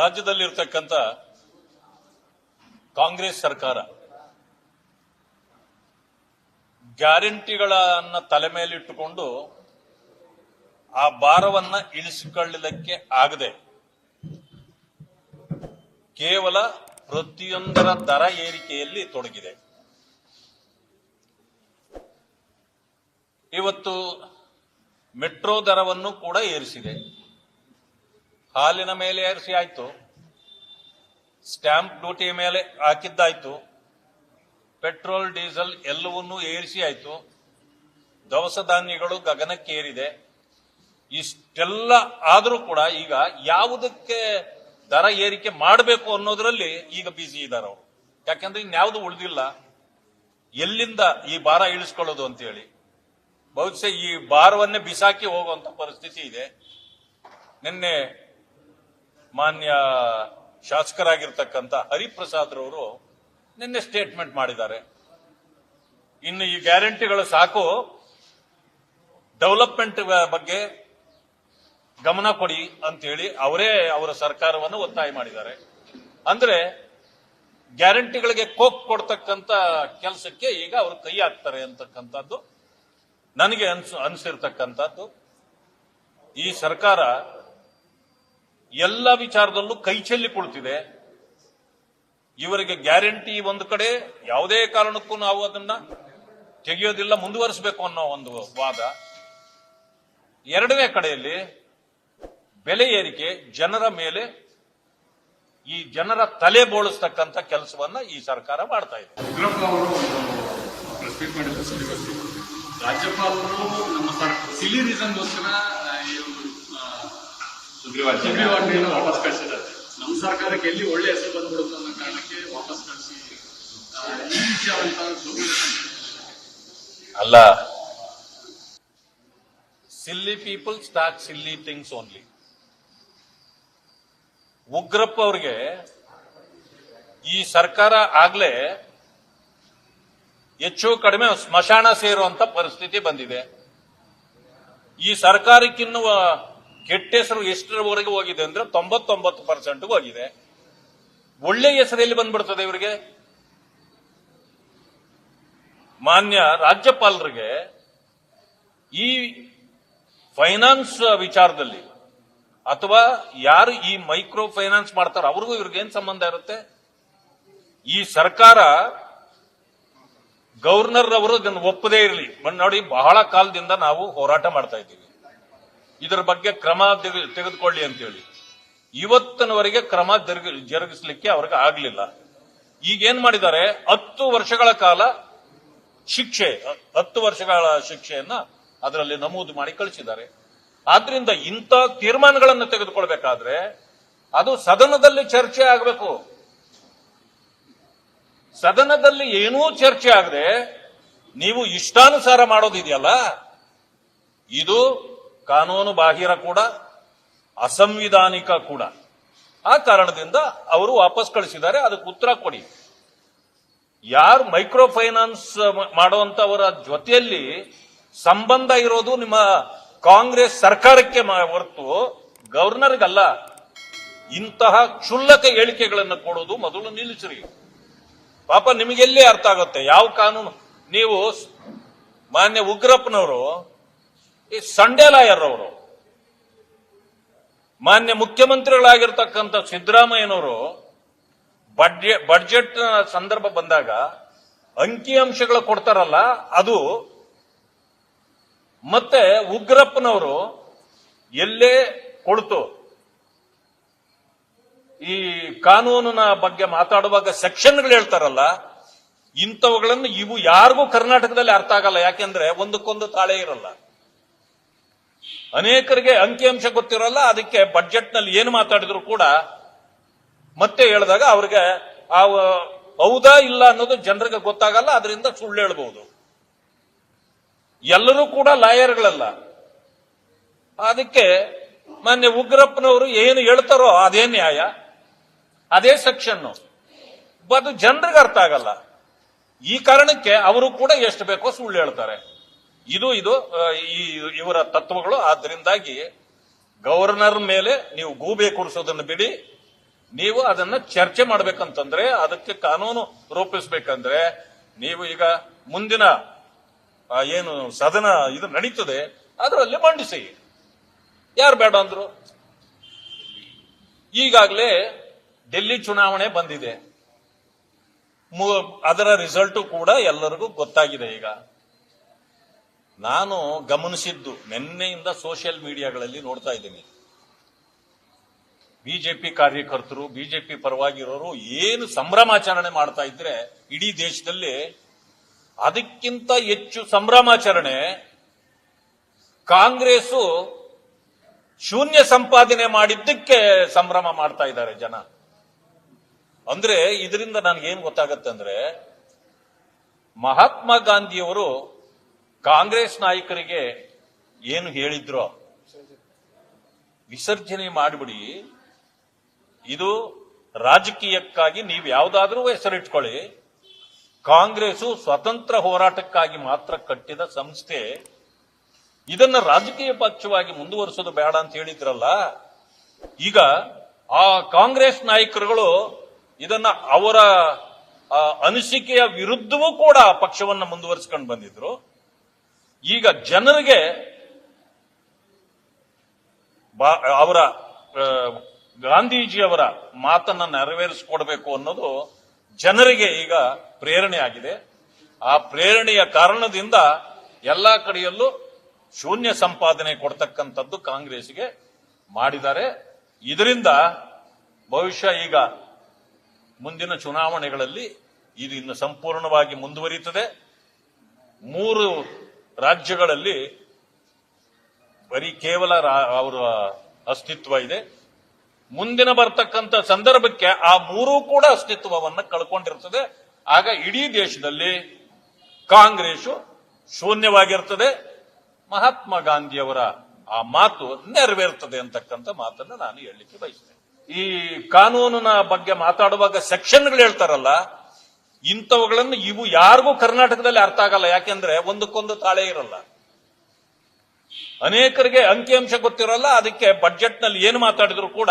ರಾಜ್ಯದಲ್ಲಿರ್ತಕ್ಕಂಥ ಕಾಂಗ್ರೆಸ್ ಸರ್ಕಾರ ಗ್ಯಾರಂಟಿಗಳನ್ನ ತಲೆ ಮೇಲಿಟ್ಟುಕೊಂಡು ಆ ಭಾರವನ್ನ ಇಳಿಸಿಕೊಳ್ಳಲಿಕ್ಕೆ ಆಗದೆ ಕೇವಲ ಪ್ರತಿಯೊಂದರ ದರ ಏರಿಕೆಯಲ್ಲಿ ತೊಡಗಿದೆ. ಇವತ್ತು ಮೆಟ್ರೋ ದರವನ್ನು ಕೂಡ ಏರಿಸಿದೆ. ಹಾಲಿನ ಮೇಲೆ ಏರಿಸಿ ಆಯ್ತು, ಸ್ಟ್ಯಾಂಪ್ ಡ್ಯೂಟಿ ಮೇಲೆ ಹಾಕಿದ್ದಾಯ್ತು, ಪೆಟ್ರೋಲ್ ಡೀಸೆಲ್ ಎಲ್ಲವನ್ನೂ ಏರಿಸಿ ಆಯ್ತು, ದವಸ ಧಾನ್ಯಗಳು ಗಗನಕ್ಕೇರಿದೆ. ಇಷ್ಟೆಲ್ಲ ಆದರೂ ಕೂಡ ಈಗ ಯಾವುದಕ್ಕೆ ದರ ಏರಿಕೆ ಮಾಡಬೇಕು ಅನ್ನೋದ್ರಲ್ಲಿ ಈಗ ಬಿಸಿ ಇದ್ದಾರೆ ಅವರು. ಯಾಕಂದ್ರೆ ಇನ್ಯಾವುದು ಉಳಿದಿಲ್ಲ, ಎಲ್ಲಿಂದ ಈ ಭಾರ ಇಳಿಸ್ಕೊಳ್ಳೋದು ಅಂತೇಳಿ ಬಹುಶಃ ಈ ಭಾರವನ್ನೇ ಬಿಸಾಕಿ ಹೋಗುವಂತ ಪರಿಸ್ಥಿತಿ ಇದೆ. ನಿನ್ನೆ ಮಾನ್ಯ ಶಾಸಕರಾಗಿರ್ತಕ್ಕಂಥ ಹರಿಪ್ರಸಾದ್ ರವರು ನಿನ್ನೆ ಸ್ಟೇಟ್ಮೆಂಟ್ ಮಾಡಿದ್ದಾರೆ, ಇನ್ನು ಈ ಗ್ಯಾರಂಟಿಗಳು ಸಾಕು, ಡೆವಲಪ್ಮೆಂಟ್ ಬಗ್ಗೆ ಗಮನ ಕೊಡಿ ಅಂತೇಳಿ ಅವರೇ ಅವರ ಸರ್ಕಾರವನ್ನು ಒತ್ತಾಯ ಮಾಡಿದ್ದಾರೆ. ಅಂದ್ರೆ ಗ್ಯಾರಂಟಿಗಳಿಗೆ ಕೋಕ್ ಕೊಡ್ತಕ್ಕಂಥ ಕೆಲಸಕ್ಕೆ ಈಗ ಅವರು ಕೈ ಹಾಕ್ತಾರೆ ಅಂತಕ್ಕಂಥದ್ದು ನನಗೆ ಅನಿಸಿರ್ತಕ್ಕಂಥದ್ದು. ಈ ಸರ್ಕಾರ ಎಲ್ಲ ವಿಚಾರದಲ್ಲೂ ಕೈ ಚೆಲ್ಲಿ ಕುಳಿತಿದೆ. ಇವರಿಗೆ ಗ್ಯಾರಂಟಿ ಒಂದು ಕಡೆ, ಯಾವುದೇ ಕಾರಣಕ್ಕೂ ನಾವು ಅದನ್ನ ತೆಗೆಯೋದಿಲ್ಲ, ಮುಂದುವರಿಸಬೇಕು ಅನ್ನೋ ಒಂದು ವಾದ. ಎರಡನೇ ಕಡೆಯಲ್ಲಿ ಬೆಲೆ ಏರಿಕೆ ಜನರ ಮೇಲೆ, ಈ ಜನರ ತಲೆ ಬೋಳಿಸ್ತಕ್ಕಂಥ ಕೆಲಸವನ್ನ ಈ ಸರ್ಕಾರ ಮಾಡ್ತಾ ಇದೆ. ರಾಜ್ಯಪಾಲರು ನಮ್ಮ ಸಿಲಿ ರೀಸನ್ಗೋಸ್ಕರ ಸುಗ್ರೀವಾಜ್ಞೆಯನ್ನು ವಾಪಸ್ ಕಳಿಸಿದ್ದಾರೆ. ನಮ್ಮ ಸರ್ಕಾರಕ್ಕೆ ಎಲ್ಲಿ ಒಳ್ಳೆ ಹೆಸರು ಬಂದ್ಬಿಡುತ್ತೆ ಅನ್ನೋ ಕಾರಣಕ್ಕೆ ವಾಪಸ್ ಕಳಿಸಿ ಈ ವಿಚಾರ ಅಲ್ಲ. ಸಿಲ್ಲಿ ಪೀಪಲ್ ಸ್ಟಾರ್ಟ್ ಸಿಲ್ಲಿ ಥಿಂಗ್ಸ್ ಓನ್ಲಿ. ಉಗ್ರಪ್ಪ ಅವ್ರಿಗೆ ಈ ಸರ್ಕಾರ ಆಗ್ಲೇ ಹೆಚ್ಚು ಕಡಿಮೆ ಸ್ಮಶಾನ ಸೇರುವಂತ ಪರಿಸ್ಥಿತಿ ಬಂದಿದೆ. ಈ ಸರ್ಕಾರಕ್ಕಿನ್ನು ಕೆಟ್ಟ ಹೆಸರು ಎಷ್ಟರವರೆಗೆ ಹೋಗಿದೆ ಅಂದ್ರೆ 99% ಹೋಗಿದೆ. ಒಳ್ಳೆ ಹೆಸರಲ್ಲಿ ಬಂದ್ಬಿಡ್ತದೆ ಇವರಿಗೆ. ಮಾನ್ಯ ರಾಜ್ಯಪಾಲರಿಗೆ ಈ ಫೈನಾನ್ಸ್ ವಿಚಾರದಲ್ಲಿ ಅಥವಾ ಯಾರು ಈ ಮೈಕ್ರೋ ಫೈನಾನ್ಸ್ ಮಾಡ್ತಾರೋ ಅವ್ರಿಗೂ ಇವ್ರಿಗೇನ್ ಸಂಬಂಧ ಇರುತ್ತೆ? ಈ ಸರ್ಕಾರ ಗವರ್ನರ್ ಅವರು ಇದನ್ನು ಒಪ್ಪದೇ ಇರಲಿ, ನೋಡಿ ಬಹಳ ಕಾಲದಿಂದ ನಾವು ಹೋರಾಟ ಮಾಡ್ತಾ ಇದ್ದೀವಿ, ಇದರ ಬಗ್ಗೆ ಕ್ರಮ ತೆಗೆದುಕೊಳ್ಳಿ ಅಂತೇಳಿ. ಇವತ್ತಿನವರೆಗೆ ಕ್ರಮ ಜರುಗಿಸಲಿಕ್ಕೆ ಅವ್ರಿಗೆ ಆಗ್ಲಿಲ್ಲ. ಈಗೇನ್ ಮಾಡಿದ್ದಾರೆ, 10 ವರ್ಷಗಳ ಕಾಲ ಶಿಕ್ಷೆ, 10 ವರ್ಷಗಳ ಶಿಕ್ಷೆಯನ್ನ ಅದರಲ್ಲಿ ನಮೂದು ಮಾಡಿ ಕಳಿಸಿದ್ದಾರೆ. ಆದ್ರಿಂದ ಇಂಥ ತೀರ್ಮಾನಗಳನ್ನು ತೆಗೆದುಕೊಳ್ಬೇಕಾದ್ರೆ ಅದು ಸದನದಲ್ಲಿ ಚರ್ಚೆ ಆಗಬೇಕು. ಸದನದಲ್ಲಿ ಏನೂ ಚರ್ಚೆ ಆಗದೆ ನೀವು ಇಷ್ಟಾನುಸಾರ ಮಾಡೋದಿದೆಯಲ್ಲ, ಇದು ಕಾನೂನು ಬಾಹಿರ ಕೂಡ, ಅಸಂವಿಧಾನಿಕ ಕೂಡ. ಆ ಕಾರಣದಿಂದ ಅವರು ವಾಪಸ್ ಕಳಿಸಿದ್ದಾರೆ. ಅದಕ್ಕೆ ಉತ್ತರ ಕೊಡಿ. ಯಾರು ಮೈಕ್ರೋ ಫೈನಾನ್ಸ್ ಮಾಡುವಂತವರ ಜೊತೆಯಲ್ಲಿ ಸಂಬಂಧ ಇರೋದು ನಿಮ್ಮ ಕಾಂಗ್ರೆಸ್ ಸರ್ಕಾರಕ್ಕೆ ಹೊರತು ಗವರ್ನರ್ಗಲ್ಲ. ಇಂತಹ ಕ್ಷುಲ್ಲಕ ಹೇಳಿಕೆಗಳನ್ನು ಕೊಡೋದು ಮೊದಲು ನಿಲ್ಲಿಸ್ರಿ. ಪಾಪ ನಿಮಗೆಲ್ಲೇ ಅರ್ಥ ಆಗುತ್ತೆ ಯಾವ ಕಾನೂನು. ನೀವು ಮಾನ್ಯ ಉಗ್ರಪ್ಪನವರು, ಈ ಸಂಡೇ ಲಾಯರ್ ಅವರು, ಮಾನ್ಯ ಮುಖ್ಯಮಂತ್ರಿಗಳಾಗಿರ್ತಕ್ಕಂಥ ಸಿದ್ದರಾಮಯ್ಯನವರು ಬಡ್ಜೆಟ್ ಸಂದರ್ಭ ಬಂದಾಗ ಅಂಕಿಅಂಶಗಳು ಕೊಡ್ತಾರಲ್ಲ ಅದು, ಮತ್ತೆ ಉಗ್ರಪ್ಪನವರು ಎಲ್ಲೇ ಕೊಡ್ತು ಈ ಕಾನೂನಿನ ಬಗ್ಗೆ ಮಾತಾಡುವಾಗ ಸೆಕ್ಷನ್ಗಳು ಹೇಳ್ತಾರಲ್ಲ, ಇಂಥವುಗಳನ್ನು ಇವು ಯಾರಿಗೂ ಕರ್ನಾಟಕದಲ್ಲಿ ಅರ್ಥ ಆಗಲ್ಲ. ಯಾಕೆಂದ್ರೆ ಒಂದಕ್ಕೊಂದು ತಾಳೆ ಇರಲ್ಲ, ಅನೇಕರಿಗೆ ಅಂಕಿಅಂಶ ಗೊತ್ತಿರಲ್ಲ. ಅದಕ್ಕೆ ಬಡ್ಜೆಟ್ ನಲ್ಲಿ ಏನು ಮಾತಾಡಿದ್ರು ಕೂಡ ಮತ್ತೆ ಹೇಳಿದಾಗ ಅವ್ರಿಗೆ ಹೌದಾ ಇಲ್ಲ ಅನ್ನೋದು ಜನರಿಗೆ ಗೊತ್ತಾಗಲ್ಲ. ಅದರಿಂದ ಸುಳ್ಳು ಹೇಳ್ಬಹುದು. ಎಲ್ಲರೂ ಕೂಡ ಲಾಯರ್ಗಳಲ್ಲ. ಅದಕ್ಕೆ ಮಾನ್ಯ ಉಗ್ರಪ್ಪನವರು ಏನು ಹೇಳ್ತಾರೋ ಅದೇ ನ್ಯಾಯ, ಅದೇ ಸೆಕ್ಷನ್, ಅದು ಜನರಿಗೆ ಅರ್ಥ ಆಗಲ್ಲ. ಈ ಕಾರಣಕ್ಕೆ ಅವರು ಕೂಡ ಎಷ್ಟು ಬೇಕೋ ಸುಳ್ಳು ಹೇಳ್ತಾರೆ. ಇದು ಇವರ ತತ್ವಗಳು. ಆದ್ದರಿಂದಾಗಿ ಗವರ್ನರ್ ಮೇಲೆ ನೀವು ಗೂಬೆ ಕೂರಿಸೋದನ್ನು ಬಿಡಿ. ನೀವು ಅದನ್ನ ಚರ್ಚೆ ಮಾಡ್ಬೇಕಂತಂದ್ರೆ, ಅದಕ್ಕೆ ಕಾನೂನು ರೂಪಿಸ್ಬೇಕಂದ್ರೆ ನೀವು ಈಗ ಮುಂದಿನ ಏನು ಸದನ ಇದು ನಡೀತದೆ ಅದರಲ್ಲಿ ಮಂಡಿಸಿ. ಯಾರು ಬೇಡ ಅಂದ್ರು? ಈಗಾಗಲೇ ಡೆಲ್ಲಿ ಚುನಾವಣೆ ಬಂದಿದೆ, ಅದರ ರಿಸಲ್ಟ್ ಕೂಡ ಎಲ್ಲರಿಗೂ ಗೊತ್ತಾಗಿದೆ. ಈಗ ನಾನು ಗಮನಿಸಿದ್ದು, ನಿನ್ನೆಯಿಂದ ಸೋಷಿಯಲ್ ಮೀಡಿಯಾಗಳಲ್ಲಿ ನೋಡ್ತಾ ಇದ್ದೀನಿ, ಬಿಜೆಪಿ ಕಾರ್ಯಕರ್ತರು, ಬಿಜೆಪಿ ಪರವಾಗಿರೋರು ಏನು ಸಂಭ್ರಮಾಚರಣೆ ಮಾಡ್ತಾ ಇದ್ರೆ ಇಡೀ ದೇಶದಲ್ಲಿ, ಅದಕ್ಕಿಂತ ಹೆಚ್ಚು ಸಂಭ್ರಮಾಚರಣೆ ಕಾಂಗ್ರೆಸ್ ಶೂನ್ಯ ಸಂಪಾದನೆ ಮಾಡಿದ್ದಕ್ಕೆ ಸಂಭ್ರಮ ಮಾಡ್ತಾ ಇದ್ದಾರೆ ಜನ. ಅಂದ್ರೆ ಇದರಿಂದ ನನಗೇನು ಗೊತ್ತಾಗತ್ತೆ ಅಂದ್ರೆ, ಮಹಾತ್ಮ ಗಾಂಧಿಯವರು ಕಾಂಗ್ರೆಸ್ ನಾಯಕರಿಗೆ ಏನು ಹೇಳಿದ್ರು, ವಿಸರ್ಜನೆ ಮಾಡಿಬಿಡಿ, ಇದು ರಾಜಕೀಯಕ್ಕಾಗಿ ನೀವು ಯಾವುದಾದ್ರೂ ಹೆಸರಿಟ್ಕೊಳ್ಳಿ, ಕಾಂಗ್ರೆಸ್ ಸ್ವತಂತ್ರ ಹೋರಾಟಕ್ಕಾಗಿ ಮಾತ್ರ ಕಟ್ಟಿದ ಸಂಸ್ಥೆ, ಇದನ್ನ ರಾಜಕೀಯ ಪಕ್ಷವಾಗಿ ಮುಂದುವರಿಸೋದು ಬೇಡ ಅಂತ ಹೇಳಿದ್ರಲ್ಲ. ಈಗ ಆ ಕಾಂಗ್ರೆಸ್ ನಾಯಕರುಗಳು ಇದನ್ನ ಅವರ ಅನಿಸಿಕೆಯ ವಿರುದ್ಧವೂ ಕೂಡ ಪಕ್ಷವನ್ನ ಮುಂದುವರಿಸಿಕೊಂಡು ಬಂದಿದ್ರು. ಈಗ ಜನರಿಗೆ ಅವರ ಗಾಂಧೀಜಿಯವರ ಮಾತನ್ನ ನೆರವೇರಿಸಿಕೊಡ್ಬೇಕು ಅನ್ನೋದು ಜನರಿಗೆ ಈಗ ಪ್ರೇರಣೆ ಆಗಿದೆ. ಆ ಪ್ರೇರಣೆಯ ಕಾರಣದಿಂದ ಎಲ್ಲಾ ಕಡೆಯಲ್ಲೂ ಶೂನ್ಯ ಸಂಪಾದನೆ ಕೊಡ್ತಕ್ಕಂಥದ್ದು ಕಾಂಗ್ರೆಸ್ಗೆ ಮಾಡಿದ್ದಾರೆ. ಇದರಿಂದ ಬಹುಶಃ ಈಗ ಮುಂದಿನ ಚುನಾವಣೆಗಳಲ್ಲಿ ಇದು ಇನ್ನು ಸಂಪೂರ್ಣವಾಗಿ ಮುಂದುವರಿಯುತ್ತದೆ. 3 ರಾಜ್ಯಗಳಲ್ಲಿ ಬರೀ ಕೇವಲ ಅವರ ಅಸ್ತಿತ್ವ ಇದೆ. ಮುಂದಿನ ಬರ್ತಕ್ಕಂಥ ಸಂದರ್ಭಕ್ಕೆ ಆ 3 ಕೂಡ ಅಸ್ತಿತ್ವವನ್ನು ಕಳ್ಕೊಂಡಿರ್ತದೆ. ಆಗ ಇಡೀ ದೇಶದಲ್ಲಿ ಕಾಂಗ್ರೆಸ್ ಶೂನ್ಯವಾಗಿರ್ತದೆ. ಮಹಾತ್ಮ ಗಾಂಧಿಯವರ ಆ ಮಾತು ನೆರವೇರ್ತದೆ ಅಂತಕ್ಕಂಥ ಮಾತನ್ನು ನಾನು ಹೇಳಲಿಕ್ಕೆ ಬಯಸ್ತೇನೆ. ಈ ಕಾನೂನಿನ ಬಗ್ಗೆ ಮಾತಾಡುವಾಗ ಸೆಕ್ಷನ್ಗಳು ಹೇಳ್ತಾರಲ್ಲ, ಇಂಥವುಗಳನ್ನು ಇವು ಯಾರಿಗೂ ಕರ್ನಾಟಕದಲ್ಲಿ ಅರ್ಥ ಆಗಲ್ಲ. ಯಾಕೆಂದ್ರೆ ಒಂದಕ್ಕೊಂದು ತಾಳೆ ಇರಲ್ಲ, ಅನೇಕರಿಗೆ ಅಂಕಿಅಂಶ ಗೊತ್ತಿರಲ್ಲ. ಅದಕ್ಕೆ ಬಜೆಟ್ ನಲ್ಲಿ ಏನು ಮಾತಾಡಿದ್ರು ಕೂಡ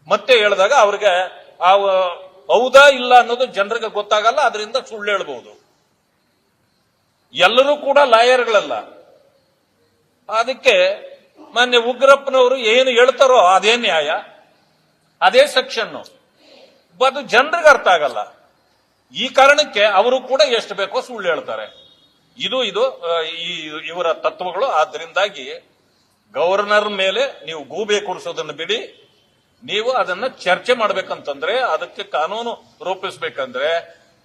ಮತ್ತೆ ಹೇಳಿದಾಗ ಅವ್ರಿಗೆ ಹೌದಾ ಇಲ್ಲ ಅನ್ನೋದು ಜನರಿಗೆ ಗೊತ್ತಾಗಲ್ಲ. ಅದರಿಂದ ಸುಳ್ಳು ಹೇಳ್ಬಹುದು. ಎಲ್ಲರೂ ಕೂಡ ಲಾಯರ್ಗಳಲ್ಲ. ಅದಕ್ಕೆ ಮೊನ್ನೆ ಉಗ್ರಪ್ಪನವರು ಏನು ಹೇಳ್ತಾರೋ ಅದೇ ನ್ಯಾಯ, ಅದೇ ಸೆಕ್ಷನ್, ಅದು ಜನರಿಗೆ ಅರ್ಥ ಆಗಲ್ಲ. ಈ ಕಾರಣಕ್ಕೆ ಅವರು ಕೂಡ ಎಷ್ಟು ಬೇಕೋ ಸುಳ್ಳು ಹೇಳ್ತಾರೆ. ಇದು ಇವರ ತತ್ವಗಳು. ಆದ್ದರಿಂದಾಗಿ ಗವರ್ನರ್ ಮೇಲೆ ನೀವು ಗೂಬೆ ಕೂರಿಸೋದನ್ನು ಬಿಡಿ, ನೀವು ಅದನ್ನ ಚರ್ಚೆ ಮಾಡ್ಬೇಕಂತಂದ್ರೆ, ಅದಕ್ಕೆ ಕಾನೂನು ರೂಪಿಸ್ಬೇಕಂದ್ರೆ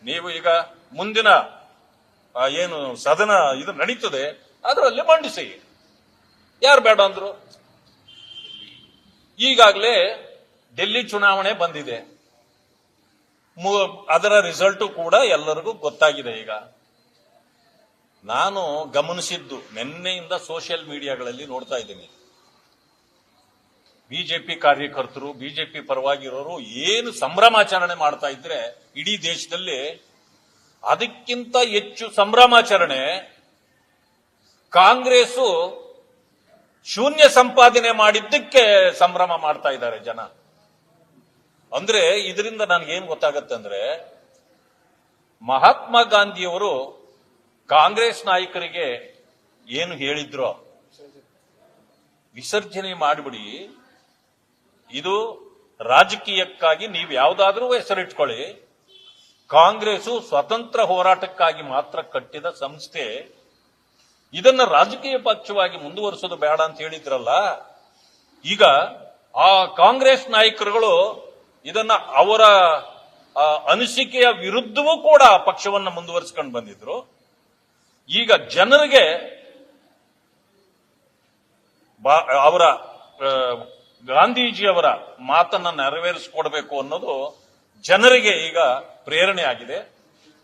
ನೀವು ಈಗ ಮುಂದಿನ ಏನು ಸದನ ಇದು ನಡೀತದೆ ಅದರಲ್ಲಿ ಮಂಡಿಸಿ. ಯಾರು ಬೇಡ ಅಂದ್ರು? ಈಗಾಗಲೇ ಡೆಲ್ಲಿ ಚುನಾವಣೆ ಬಂದಿದೆ, ಅದರ ರಿಸಲ್ಟ್ ಕೂಡ ಎಲ್ಲರಿಗೂ ಗೊತ್ತಾಗಿದೆ. ಈಗ ನಾನು ಗಮನಿಸಿದ್ದು, ನಿನ್ನೆಯಿಂದ ಸೋಷಿಯಲ್ ಮೀಡಿಯಾಗಳಲ್ಲಿ ನೋಡ್ತಾ ಇದ್ದೀನಿ, ಬಿಜೆಪಿ ಕಾರ್ಯಕರ್ತರು, ಬಿಜೆಪಿ ಪರವಾಗಿರೋರು ಏನು ಸಂಭ್ರಮಾಚರಣೆ ಮಾಡ್ತಾ ಇದ್ರೆ ಇಡೀ ದೇಶದಲ್ಲಿ, ಅದಕ್ಕಿಂತ ಹೆಚ್ಚು ಸಂಭ್ರಮಾಚರಣೆ ಕಾಂಗ್ರೆಸ್ ಶೂನ್ಯ ಸಂಪಾದನೆ ಮಾಡಿದ್ದಕ್ಕೆ ಸಂಭ್ರಮ ಮಾಡ್ತಾ ಇದ್ದಾರೆ ಜನ. ಅಂದ್ರೆ ಇದರಿಂದ ನನಗೇನು ಗೊತ್ತಾಗತ್ತೆ ಅಂದ್ರೆ, ಮಹಾತ್ಮ ಗಾಂಧಿಯವರು ಕಾಂಗ್ರೆಸ್ ನಾಯಕರಿಗೆ ಏನು ಹೇಳಿದ್ರು, ವಿಸರ್ಜನೆ ಮಾಡಿಬಿಡಿ, ಇದು ರಾಜಕೀಯಕ್ಕಾಗಿ ನೀವು ಯಾವುದಾದ್ರೂ ಹೆಸರಿಟ್ಕೊಳ್ಳಿ, ಕಾಂಗ್ರೆಸ್ ಸ್ವತಂತ್ರ ಹೋರಾಟಕ್ಕಾಗಿ ಮಾತ್ರ ಕಟ್ಟಿದ ಸಂಸ್ಥೆ, ಇದನ್ನ ರಾಜಕೀಯ ಪಕ್ಷವಾಗಿ ಮುಂದುವರಿಸೋದು ಬೇಡ ಅಂತ ಹೇಳಿದ್ರಲ್ಲ. ಈಗ ಆ ಕಾಂಗ್ರೆಸ್ ನಾಯಕರುಗಳು ಇದನ್ನ ಅವರ ಅನಿಸಿಕೆಯ ವಿರುದ್ಧವೂ ಕೂಡ ಪಕ್ಷವನ್ನ ಮುಂದುವರಿಸಿಕೊಂಡು ಬಂದಿದ್ರು. ಈಗ ಜನರಿಗೆ ಅವರ ಗಾಂಧೀಜಿಯವರ ಮಾತನ್ನ ನೆರವೇರಿಸಿಕೊಡ್ಬೇಕು ಅನ್ನೋದು ಜನರಿಗೆ ಈಗ ಪ್ರೇರಣೆ ಆಗಿದೆ.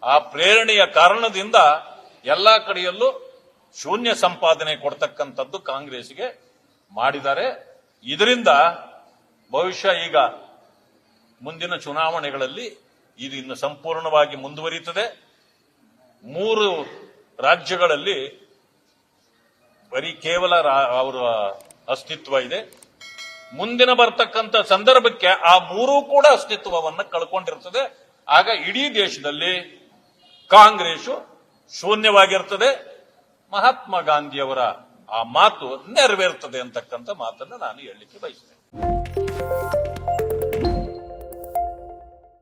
ಆ ಪ್ರೇರಣೆಯ ಕಾರಣದಿಂದ ಎಲ್ಲಾ ಕಡೆಯಲ್ಲೂ ಶೂನ್ಯ ಸಂಪಾದನೆ ಕೊಡ್ತಕ್ಕಂಥದ್ದು ಕಾಂಗ್ರೆಸ್ಗೆ ಮಾಡಿದ್ದಾರೆ. ಇದರಿಂದ ಬಹುಶಃ ಈಗ ಮುಂದಿನ ಚುನಾವಣೆಗಳಲ್ಲಿ ಇದು ಇನ್ನು ಸಂಪೂರ್ಣವಾಗಿ ಮುಂದುವರಿಯುತ್ತದೆ. 3 ರಾಜ್ಯಗಳಲ್ಲಿ ಬರೀ ಕೇವಲ ಅವರ ಅಸ್ತಿತ್ವ ಇದೆ. ಮುಂದಿನ ಬರ್ತಕ್ಕಂಥ ಸಂದರ್ಭಕ್ಕೆ ಆ ಮೂರೂ ಕೂಡ ಅಸ್ತಿತ್ವವನ್ನು ಕಳ್ಕೊಂಡಿರ್ತದೆ. ಆಗ ಇಡೀ ದೇಶದಲ್ಲಿ ಕಾಂಗ್ರೆಸ್ ಶೂನ್ಯವಾಗಿರ್ತದೆ. ಮಹಾತ್ಮ ಗಾಂಧಿಯವರ ಆ ಮಾತು ನೆರವೇರ್ತದೆ ಅಂತಕ್ಕಂಥ ಮಾತನ್ನು ನಾನು ಹೇಳಲಿಕ್ಕೆ ಬಯಸ್ತೇನೆ.